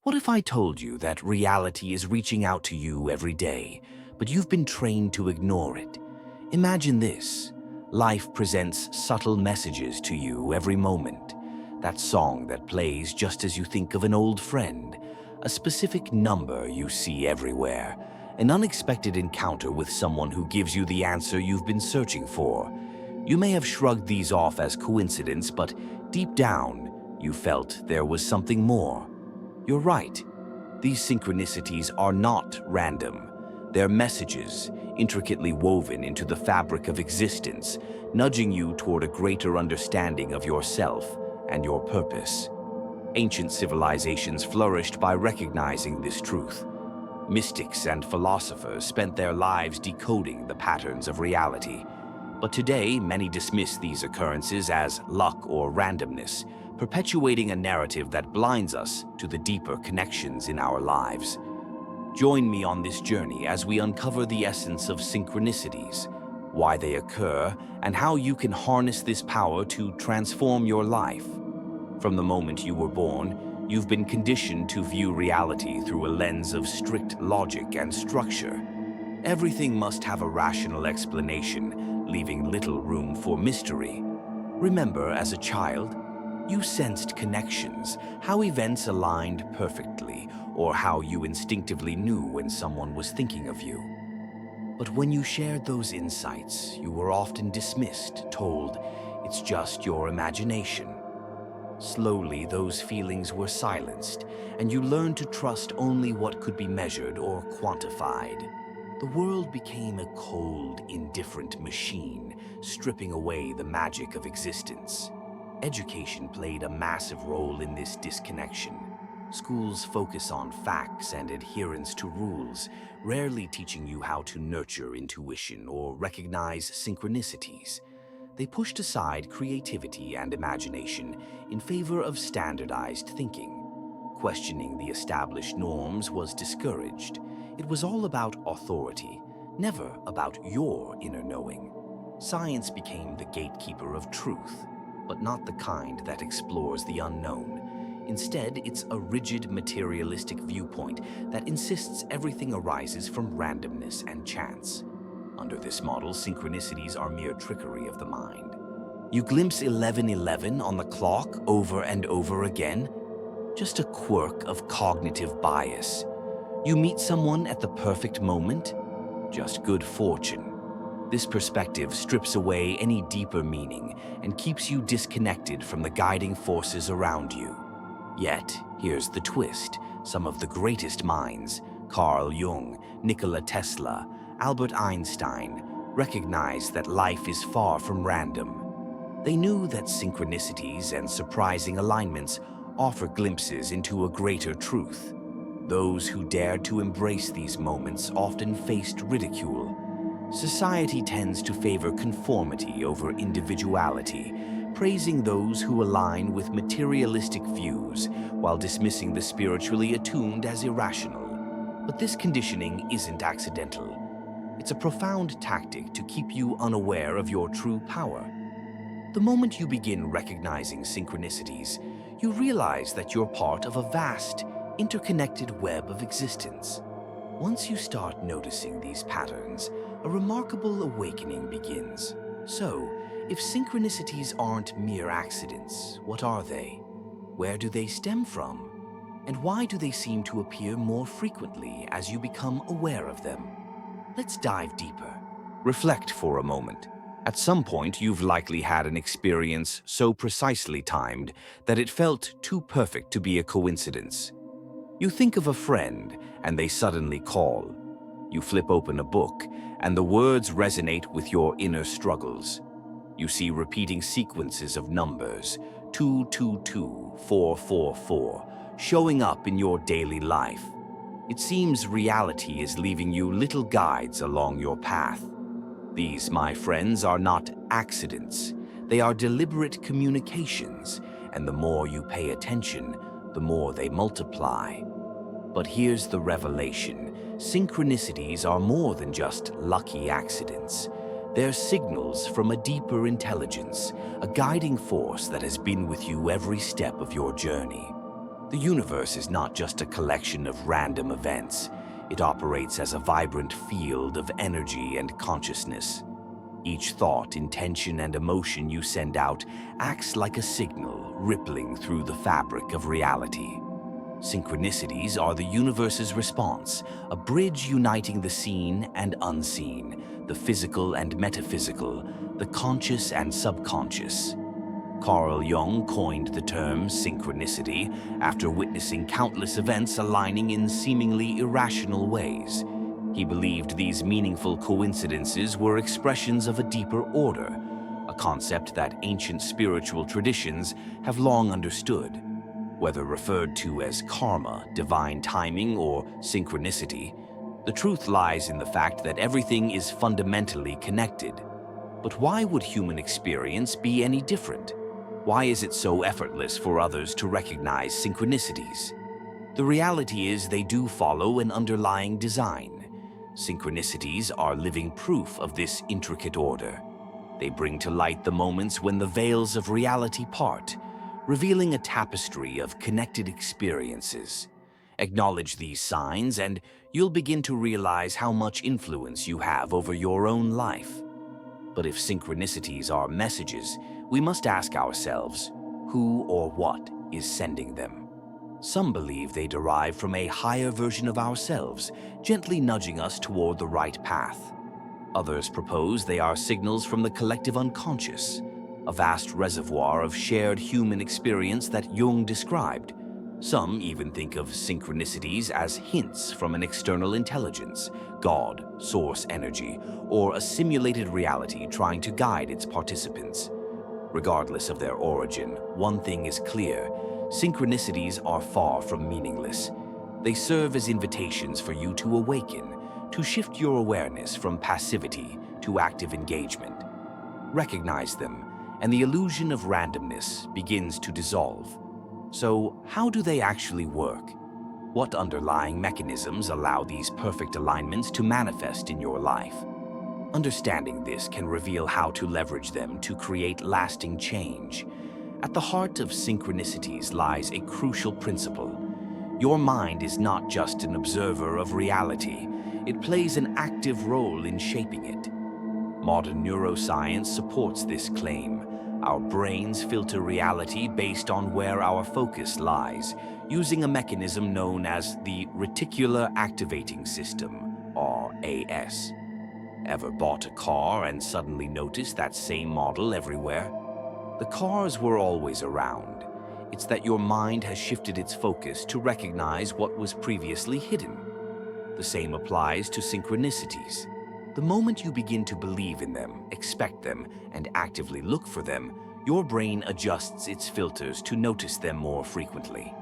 What if I told you that reality is reaching out to you every day, but you've been trained to ignore it? Imagine this. Life presents subtle messages to you every moment. That song that plays just as you think of an old friend, a specific number you see everywhere, an unexpected encounter with someone who gives you the answer you've been searching for. You may have shrugged these off as coincidence, but deep down, you felt there was something more. You're right. These synchronicities are not random. They're messages, intricately woven into the fabric of existence, nudging you toward a greater understanding of yourself and your purpose. Ancient civilizations flourished by recognizing this truth. Mystics and philosophers spent their lives decoding the patterns of reality. But today, many dismiss these occurrences as luck or randomness, perpetuating a narrative that blinds us to the deeper connections in our lives. Join me on this journey as we uncover the essence of synchronicities, why they occur, and how you can harness this power to transform your life. From the moment you were born, you've been conditioned to view reality through a lens of strict logic and structure. Everything must have a rational explanation, leaving little room for mystery. Remember, as a child, you sensed connections, how events aligned perfectly, or how you instinctively knew when someone was thinking of you. But when you shared those insights, you were often dismissed, told, "It's just your imagination." Slowly, those feelings were silenced, and you learned to trust only what could be measured or quantified. The world became a cold, indifferent machine, stripping away the magic of existence. Education played a massive role in this disconnection. Schools focus on facts and adherence to rules, rarely teaching you how to nurture intuition or recognize synchronicities. They pushed aside creativity and imagination in favor of standardized thinking. Questioning the established norms was discouraged. It was all about authority, never about your inner knowing. Science became the gatekeeper of truth, but not the kind that explores the unknown. Instead, it's a rigid, materialistic viewpoint that insists everything arises from randomness and chance. Under this model, synchronicities are mere trickery of the mind. You glimpse 11:11 on the clock over and over again, just a quirk of cognitive bias. You meet someone at the perfect moment, just good fortune. This perspective strips away any deeper meaning and keeps you disconnected from the guiding forces around you. Yet, here's the twist. Some of the greatest minds, Carl Jung, Nikola Tesla, Albert Einstein, recognized that life is far from random. They knew that synchronicities and surprising alignments offer glimpses into a greater truth. Those who dared to embrace these moments often faced ridicule. Society tends to favor conformity over individuality, praising those who align with materialistic views while dismissing the spiritually attuned as irrational. But this conditioning isn't accidental. It's a profound tactic to keep you unaware of your true power. The moment you begin recognizing synchronicities, you realize that you're part of a vast, interconnected web of existence. Once you start noticing these patterns, a remarkable awakening begins. So, if synchronicities aren't mere accidents, what are they? Where do they stem from? And why do they seem to appear more frequently as you become aware of them? Let's dive deeper. Reflect for a moment. At some point, you've likely had an experience so precisely timed that it felt too perfect to be a coincidence. You think of a friend, and they suddenly call. You flip open a book, and the words resonate with your inner struggles. You see repeating sequences of numbers, 222, 444, showing up in your daily life. It seems reality is leaving you little guides along your path. These, my friends, are not accidents. They are deliberate communications, and the more you pay attention, the more they multiply. But here's the revelation. Synchronicities are more than just lucky accidents. They're signals from a deeper intelligence, a guiding force that has been with you every step of your journey. The universe is not just a collection of random events. It operates as a vibrant field of energy and consciousness. Each thought, intention, and emotion you send out acts like a signal rippling through the fabric of reality. Synchronicities are the universe's response, a bridge uniting the seen and unseen, the physical and metaphysical, the conscious and subconscious. Carl Jung coined the term synchronicity after witnessing countless events aligning in seemingly irrational ways. He believed these meaningful coincidences were expressions of a deeper order, a concept that ancient spiritual traditions have long understood. Whether referred to as karma, divine timing, or synchronicity, the truth lies in the fact that everything is fundamentally connected. But why would human experience be any different? Why is it so effortless for others to recognize synchronicities? The reality is they do follow an underlying design. Synchronicities are living proof of this intricate order. They bring to light the moments when the veils of reality part, revealing a tapestry of connected experiences. Acknowledge these signs and you'll begin to realize how much influence you have over your own life. But if synchronicities are messages, we must ask ourselves, who or what is sending them? Some believe they derive from a higher version of ourselves, gently nudging us toward the right path. Others propose they are signals from the collective unconscious, a vast reservoir of shared human experience that Jung described. Some even think of synchronicities as hints from an external intelligence, God, source energy, or a simulated reality trying to guide its participants. Regardless of their origin, one thing is clear: synchronicities are far from meaningless. They serve as invitations for you to awaken, to shift your awareness from passivity to active engagement. Recognize them, and the illusion of randomness begins to dissolve. So, how do they actually work? What underlying mechanisms allow these perfect alignments to manifest in your life? Understanding this can reveal how to leverage them to create lasting change. At the heart of synchronicities lies a crucial principle. Your mind is not just an observer of reality. It plays an active role in shaping it. Modern neuroscience supports this claim. Our brains filter reality based on where our focus lies, using a mechanism known as the reticular activating system, RAS. Ever bought a car and suddenly noticed that same model everywhere? The cars were always around. It's that your mind has shifted its focus to recognize what was previously hidden. The same applies to synchronicities. The moment you begin to believe in them, expect them, and actively look for them, your brain adjusts its filters to notice them more frequently.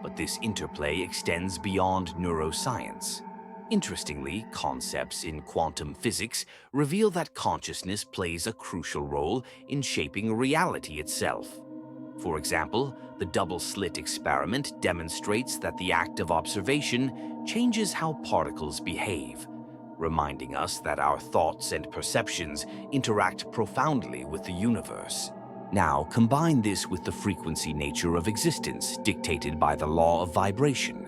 But this interplay extends beyond neuroscience. Interestingly, concepts in quantum physics reveal that consciousness plays a crucial role in shaping reality itself. For example, the double-slit experiment demonstrates that the act of observation changes how particles behave, reminding us that our thoughts and perceptions interact profoundly with the universe. Now, combine this with the frequency nature of existence dictated by the law of vibration.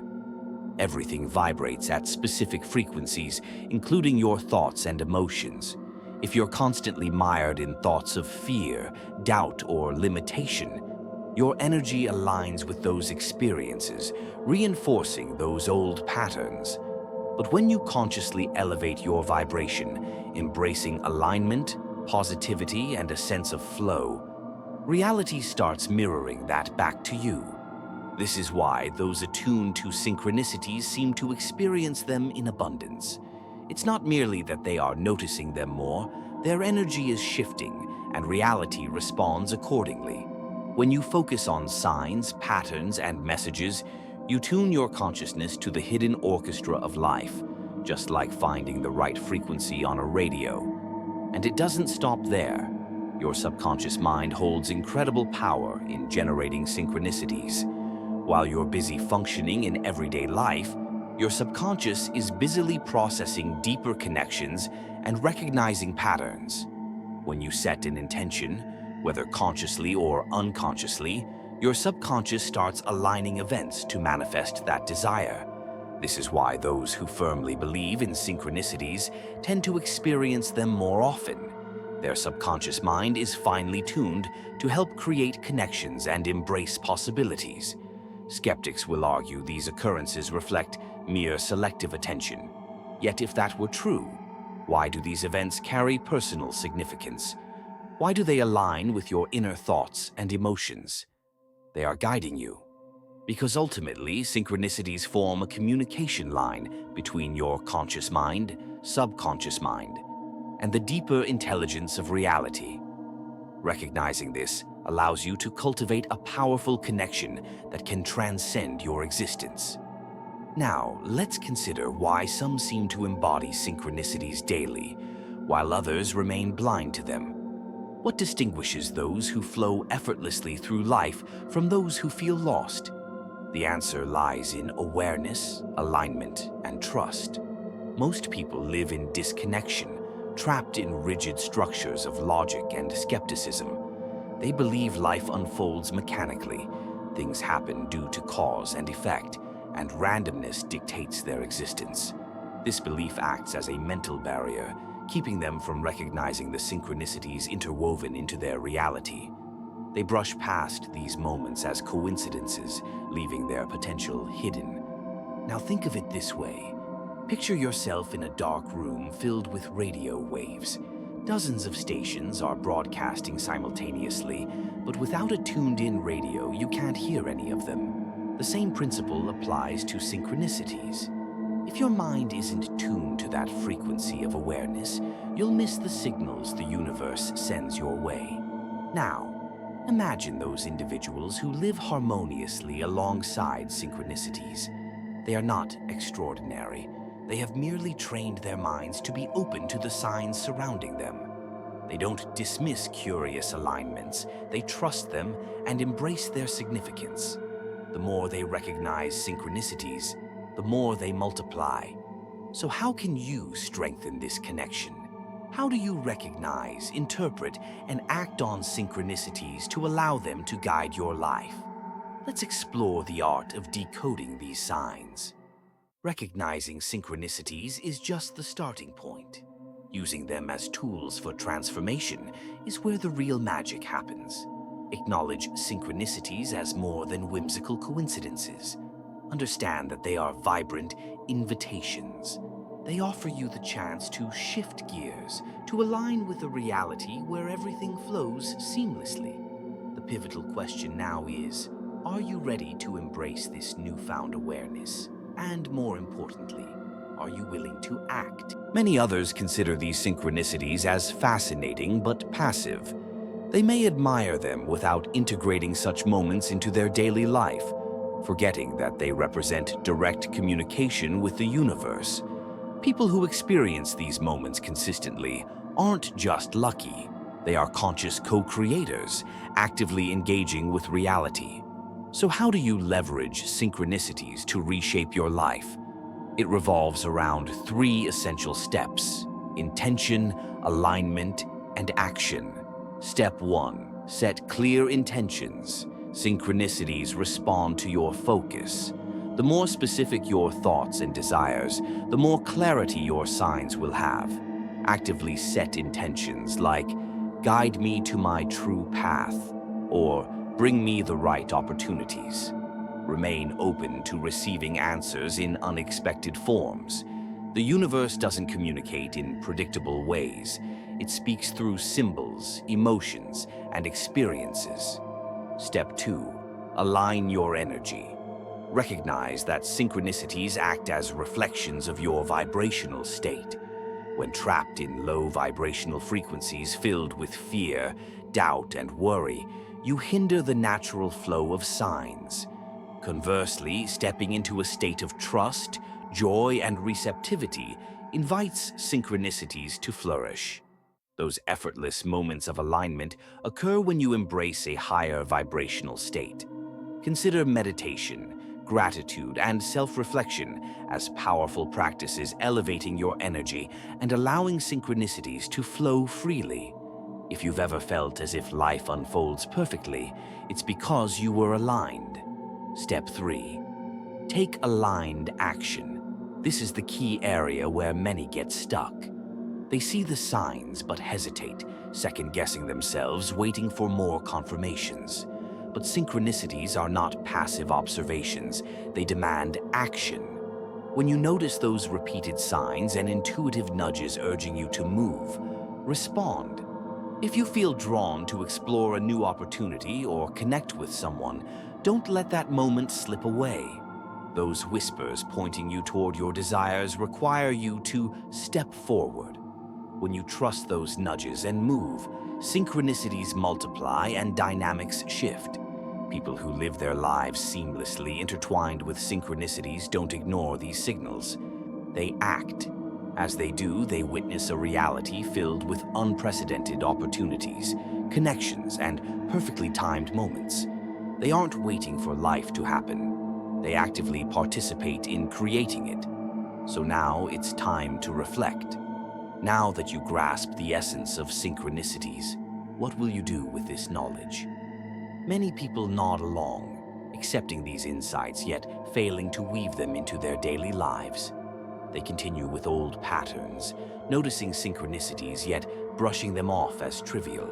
Everything vibrates at specific frequencies, including your thoughts and emotions. If you're constantly mired in thoughts of fear, doubt, or limitation, your energy aligns with those experiences, reinforcing those old patterns. But when you consciously elevate your vibration, embracing alignment, positivity, and a sense of flow, reality starts mirroring that back to you. This is why those attuned to synchronicities seem to experience them in abundance. It's not merely that they are noticing them more, their energy is shifting, and reality responds accordingly. When you focus on signs, patterns, and messages, you tune your consciousness to the hidden orchestra of life, just like finding the right frequency on a radio. And it doesn't stop there. Your subconscious mind holds incredible power in generating synchronicities. While you're busy functioning in everyday life, your subconscious is busily processing deeper connections and recognizing patterns. When you set an intention, whether consciously or unconsciously, Your subconscious starts aligning events to manifest that desire. This is why those who firmly believe in synchronicities tend to experience them more often. Their subconscious mind is finely tuned to help create connections and embrace possibilities. Skeptics will argue these occurrences reflect mere selective attention. Yet if that were true, why do these events carry personal significance? Why do they align with your inner thoughts and emotions? They are guiding you. Because ultimately, synchronicities form a communication line between your conscious mind, subconscious mind, and the deeper intelligence of reality. Recognizing this allows you to cultivate a powerful connection that can transcend your existence. Now, let's consider why some seem to embody synchronicities daily, while others remain blind to them. What distinguishes those who flow effortlessly through life from those who feel lost? The answer lies in awareness, alignment, and trust. Most people live in disconnection, trapped in rigid structures of logic and skepticism. They believe life unfolds mechanically. Things happen due to cause and effect, and randomness dictates their existence. This belief acts as a mental barrier, keeping them from recognizing the synchronicities interwoven into their reality. They brush past these moments as coincidences, leaving their potential hidden. Now think of it this way. Picture yourself in a dark room filled with radio waves. Dozens of stations are broadcasting simultaneously, but without a tuned-in radio, you can't hear any of them. The same principle applies to synchronicities. If your mind isn't tuned to that frequency of awareness, you'll miss the signals the universe sends your way. Now, imagine those individuals who live harmoniously alongside synchronicities. They are not extraordinary. They have merely trained their minds to be open to the signs surrounding them. They don't dismiss curious alignments. They trust them and embrace their significance. The more they recognize synchronicities, the more they multiply. So how can you strengthen this connection? How do you recognize, interpret, and act on synchronicities to allow them to guide your life? Let's explore the art of decoding these signs. Recognizing synchronicities is just the starting point. Using them as tools for transformation is where the real magic happens. Acknowledge synchronicities as more than whimsical coincidences. Understand that they are vibrant invitations. They offer you the chance to shift gears, to align with a reality where everything flows seamlessly. The pivotal question now is, are you ready to embrace this newfound awareness? And more importantly, are you willing to act? Many others consider these synchronicities as fascinating but passive. They may admire them without integrating such moments into their daily life, forgetting that they represent direct communication with the universe. People who experience these moments consistently aren't just lucky. They are conscious co-creators, actively engaging with reality. So how do you leverage synchronicities to reshape your life? It revolves around three essential steps: intention, alignment, and action. Step 1. Set clear intentions. Synchronicities respond to your focus. The more specific your thoughts and desires, the more clarity your signs will have. Actively set intentions like, guide me to my true path, or bring me the right opportunities. Remain open to receiving answers in unexpected forms. The universe doesn't communicate in predictable ways. It speaks through symbols, emotions, and experiences. Step 2. Align your energy. Recognize that synchronicities act as reflections of your vibrational state. When trapped in low vibrational frequencies filled with fear, doubt, and worry, you hinder the natural flow of signs. Conversely, stepping into a state of trust, joy, and receptivity invites synchronicities to flourish. Those effortless moments of alignment occur when you embrace a higher vibrational state. Consider meditation, gratitude, and self-reflection as powerful practices elevating your energy and allowing synchronicities to flow freely. If you've ever felt as if life unfolds perfectly, it's because you were aligned. Step 3. Take aligned action. This is the key area where many get stuck. They see the signs but hesitate, second-guessing themselves, waiting for more confirmations. But synchronicities are not passive observations. They demand action. When you notice those repeated signs and intuitive nudges urging you to move, respond. If you feel drawn to explore a new opportunity or connect with someone, don't let that moment slip away. Those whispers pointing you toward your desires require you to step forward. When you trust those nudges and move, synchronicities multiply and dynamics shift. People who live their lives seamlessly intertwined with synchronicities don't ignore these signals. They act. As they do, they witness a reality filled with unprecedented opportunities, connections, and perfectly timed moments. They aren't waiting for life to happen. They actively participate in creating it. So now it's time to reflect. Now that you grasp the essence of synchronicities, what will you do with this knowledge? Many people nod along, accepting these insights, yet failing to weave them into their daily lives. They continue with old patterns, noticing synchronicities, yet brushing them off as trivial.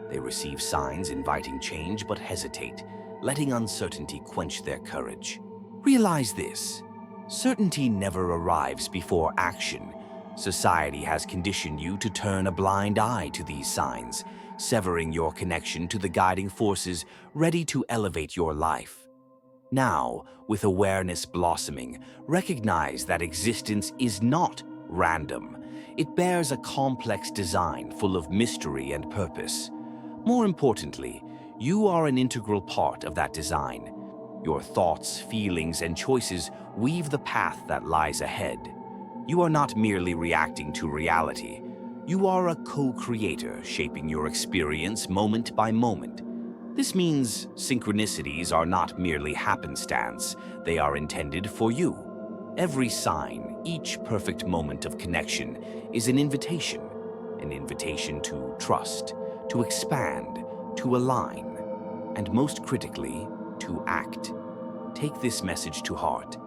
They receive signs inviting change but hesitate, letting uncertainty quench their courage. Realize this: certainty never arrives before action. Society has conditioned you to turn a blind eye to these signs, severing your connection to the guiding forces ready to elevate your life. Now, with awareness blossoming, recognize that existence is not random. It bears a complex design full of mystery and purpose. More importantly, you are an integral part of that design. Your thoughts, feelings, and choices weave the path that lies ahead. You are not merely reacting to reality. You are a co-creator, shaping your experience moment by moment. This means synchronicities are not merely happenstance, they are intended for you. Every sign, each perfect moment of connection is an invitation to trust, to expand, to align, and most critically, to act. Take this message to heart.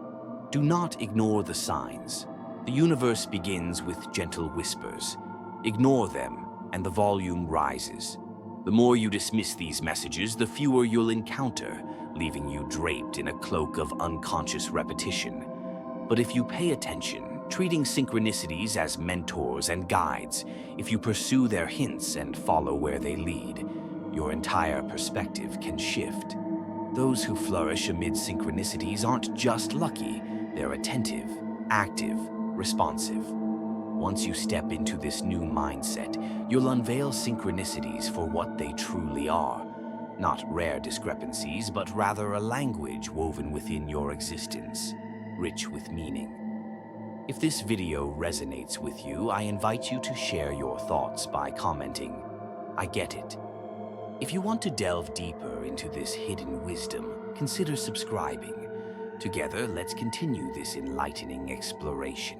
Do not ignore the signs. The universe begins with gentle whispers. Ignore them, and the volume rises. The more you dismiss these messages, the fewer you'll encounter, leaving you draped in a cloak of unconscious repetition. But if you pay attention, treating synchronicities as mentors and guides, if you pursue their hints and follow where they lead, your entire perspective can shift. Those who flourish amid synchronicities aren't just lucky, they're attentive, active, responsive. Once you step into this new mindset, you'll unveil synchronicities for what they truly are. Not rare discrepancies, but rather a language woven within your existence, rich with meaning. If this video resonates with you, I invite you to share your thoughts by commenting, "I get it." If you want to delve deeper into this hidden wisdom, consider subscribing. Together, let's continue this enlightening exploration.